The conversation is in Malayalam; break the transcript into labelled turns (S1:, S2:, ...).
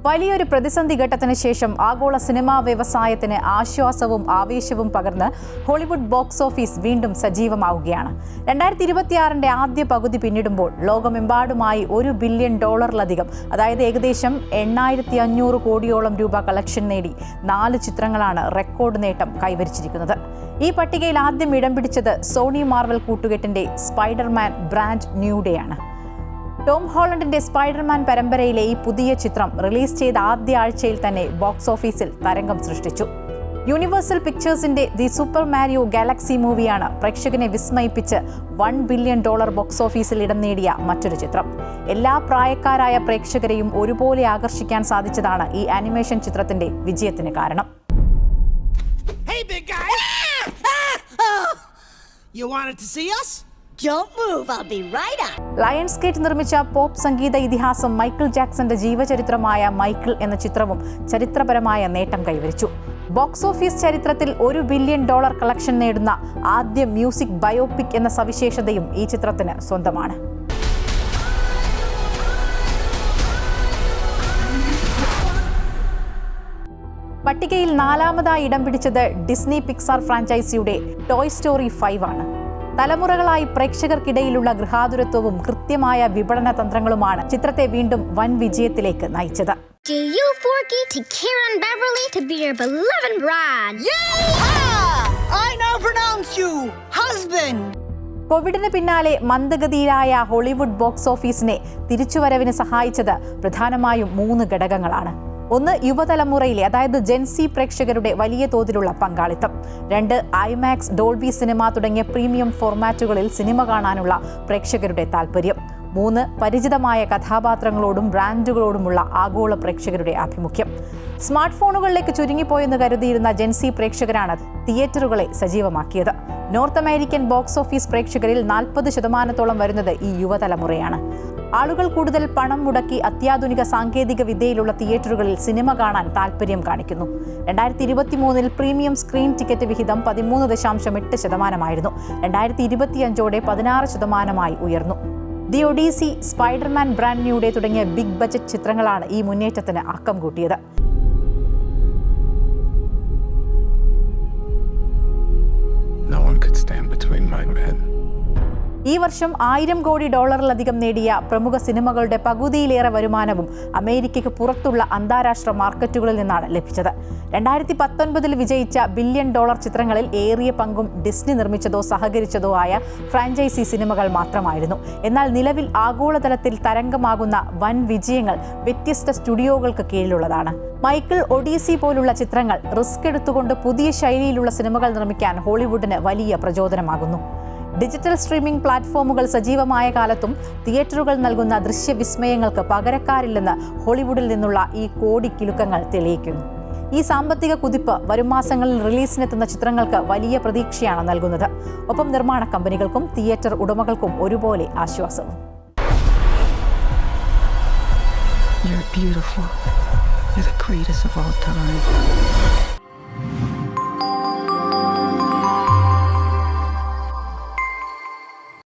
S1: വലിയൊരു പ്രതിസന്ധി ഘട്ടത്തിന് ശേഷം ആഗോള സിനിമാ വ്യവസായത്തിന് ആശ്വാസവും ആവേശവും പകർന്ന് ഹോളിവുഡ് ബോക്സ് ഓഫീസ് വീണ്ടും സജീവമാവുകയാണ്. 2026 ആദ്യ പകുതി പിന്നിടുമ്പോൾ ലോകമെമ്പാടുമായി $1 ബില്യൺ അതായത് ഏകദേശം 8500 കോടിയോളം രൂപ കളക്ഷൻ നേടി 4 ചിത്രങ്ങളാണ് റെക്കോർഡ് നേട്ടം കൈവരിച്ചിരിക്കുന്നത്. ഈ പട്ടികയിൽ ആദ്യം ഇടം പിടിച്ചത് സോണി മാർവൽ കൂട്ടുകെട്ടിന്റെ സ്പൈഡർമാൻ ബ്രാൻഡ് ന്യൂ ഡേ ആണ്. ടോം ഹോളണ്ടിന്റെ സ്പൈഡർമാൻ പരമ്പരയിലെ ഈ പുതിയ ചിത്രം റിലീസ് ചെയ്ത ആദ്യ ആഴ്ചയിൽ തന്നെ ബോക്സ് ഓഫീസിൽ തരംഗം സൃഷ്ടിച്ചു. യൂണിവേഴ്സൽ പിക്ചേഴ്സിന്റെ ദി സൂപ്പർ മാരിയോ ഗാലക്സി മൂവിയാണ് പ്രേക്ഷകനെ വിസ്മയിപ്പിച്ച് $1 ബില്യൺ ബോക്സ് ഓഫീസിൽ ഇടം നേടിയ മറ്റൊരു ചിത്രം. എല്ലാ പ്രായക്കാരായ പ്രേക്ഷകരെയും ഒരുപോലെ ആകർഷിക്കാൻ സാധിച്ചതാണ് ഈ ആനിമേഷൻ ചിത്രത്തിന്റെ വിജയത്തിന് കാരണം.
S2: Hey big guy! You wanted to see us?
S3: Don't move, I'll be right up.
S1: Lions gate നിർമ്മിച്ച പോപ്പ് സംഗീത ഇതിഹാസം മൈക്കിൾ ജാക്സന്റെ ജീവചരിത്രമായ മൈക്കിൾ എന്ന ചിത്രവും ചരിത്രപരമായ നേട്ടം കൈവരിച്ചു. ബോക്സ് ഓഫീസ് ചരിത്രത്തിൽ $1 ബില്യൺ കളക്ഷൻ നേടുന്ന ആദ്യ മ്യൂസിക് ബയോപിക് എന്ന സവിശേഷതയും ഈ ചിത്രത്തിന് സ്വന്തമാണ്. പട്ടികയിൽ 4ാമതായി ഇടം പിടിച്ചത് ഡിസ്നി പിക്സാർ ഫ്രാഞ്ചൈസിയുടെ ടോയ് സ്റ്റോറി 5 ആണ്. തലമുറകളായി പ്രേക്ഷകർക്കിടയിലുള്ള ഗൃഹാതുരത്വവും കൃത്യമായ വിപണന തന്ത്രങ്ങളുമാണ് ചിത്രത്തെ വീണ്ടും വൻ വിജയത്തിലേക്ക് നയിച്ചത്. കോവിഡിന് പിന്നാലെ മന്ദഗതിയിലായ ഹോളിവുഡ് ബോക്സ് ഓഫീസിനെ തിരിച്ചുവരവിന് സഹായിച്ചത് പ്രധാനമായും 3 ഘടകങ്ങളാണ്. 1. യുവതലമുറയിലെ അതായത് ജെൻസി പ്രേക്ഷകരുടെ വലിയ തോതിലുള്ള പങ്കാളിത്തം. 2. ഐമാക്സ്, ഡോൾബി സിനിമ തുടങ്ങിയ പ്രീമിയം ഫോർമാറ്റുകളിൽ സിനിമ കാണാനുള്ള പ്രേക്ഷകരുടെ താൽപര്യം. 3. പരിചിതമായ കഥാപാത്രങ്ങളോടും ബ്രാൻഡുകളോടുമുള്ള ആഗോള പ്രേക്ഷകരുടെ ആഭിമുഖ്യം. സ്മാർട്ട് ഫോണുകളിലേക്ക് ചുരുങ്ങിപ്പോയെന്ന് കരുതിയിരുന്ന ജെൻസി പ്രേക്ഷകരാണ് തിയേറ്ററുകളെ സജീവമാക്കിയത്. നോർത്ത് അമേരിക്കൻ ബോക്സ് ഓഫീസ് പ്രേക്ഷകരിൽ 40% വരുന്നത് ഈ യുവതലമുറയാണ്. ആളുകൾ കൂടുതൽ പണം മുടക്കി അത്യാധുനിക സാങ്കേതിക വിദ്യയിലുള്ള തിയേറ്ററുകളിൽ സിനിമ കാണാൻ താൽപര്യം കാണിക്കുന്നു. 2023 പ്രീമിയം സ്ക്രീൻ ടിക്കറ്റ് വിഹിതം 13.8%. 2025 16% ഉയർന്നു. The Odyssey, Spiderman brand new Day തുടങ്ങിയ ബിഗ് ബജറ്റ് ചിത്രങ്ങളാണ് ഈ മുന്നേറ്റത്തിന് ആക്കം കൂട്ടിയത്.
S4: No one could stand between my men.
S1: ഈ വർഷം $1,000 കോടി നേടിയ പ്രമുഖ സിനിമകളുടെ പകുതിയിലേറെ വരുമാനവും അമേരിക്കയ്ക്ക് പുറത്തുള്ള അന്താരാഷ്ട്ര മാർക്കറ്റുകളിൽ നിന്നാണ് ലഭിച്ചത്. 2019 വിജയിച്ച $1 ബില്യൺ ചിത്രങ്ങളിൽ ഏറിയ പങ്കും ഡിസ്നി നിർമ്മിച്ചതോ സഹകരിച്ചതോ ആയ ഫ്രാഞ്ചൈസി സിനിമകൾ മാത്രമായിരുന്നു. എന്നാൽ നിലവിൽ ആഗോളതലത്തിൽ തരംഗമാകുന്ന വൻ വിജയങ്ങൾ വ്യത്യസ്ത സ്റ്റുഡിയോകൾക്ക് കീഴിലുള്ളതാണ്. മൈക്കിൾ, ഒഡീസി പോലുള്ള ചിത്രങ്ങൾ റിസ്ക് എടുത്തുകൊണ്ട് പുതിയ ശൈലിയിലുള്ള സിനിമകൾ നിർമ്മിക്കാൻ ഹോളിവുഡിന് വലിയ പ്രചോദനമാകുന്നു. ഡിജിറ്റൽ സ്ട്രീമിംഗ് പ്ലാറ്റ്ഫോമുകൾ സജീവമായ കാലത്തും തിയേറ്ററുകൾ നൽകുന്ന ദൃശ്യവിസ്മയങ്ങൾക്ക് പകരക്കാരില്ലെന്ന് ഹോളിവുഡിൽ നിന്നുള്ള ഈ കോടിക്കിലുക്കങ്ങൾ തെളിയിക്കുന്നു. ഈ സാമ്പത്തിക കുതിപ്പ് വരും മാസങ്ങളിൽ റിലീസിനെത്തുന്ന ചിത്രങ്ങൾക്ക് വലിയ പ്രതീക്ഷയാണ് നൽകുന്നത്. ഒപ്പം നിർമ്മാണ കമ്പനികൾക്കും തിയേറ്റർ ഉടമകൾക്കും ഒരുപോലെ ആശ്വാസവും.
S5: You're beautiful. You're the greatest of all time.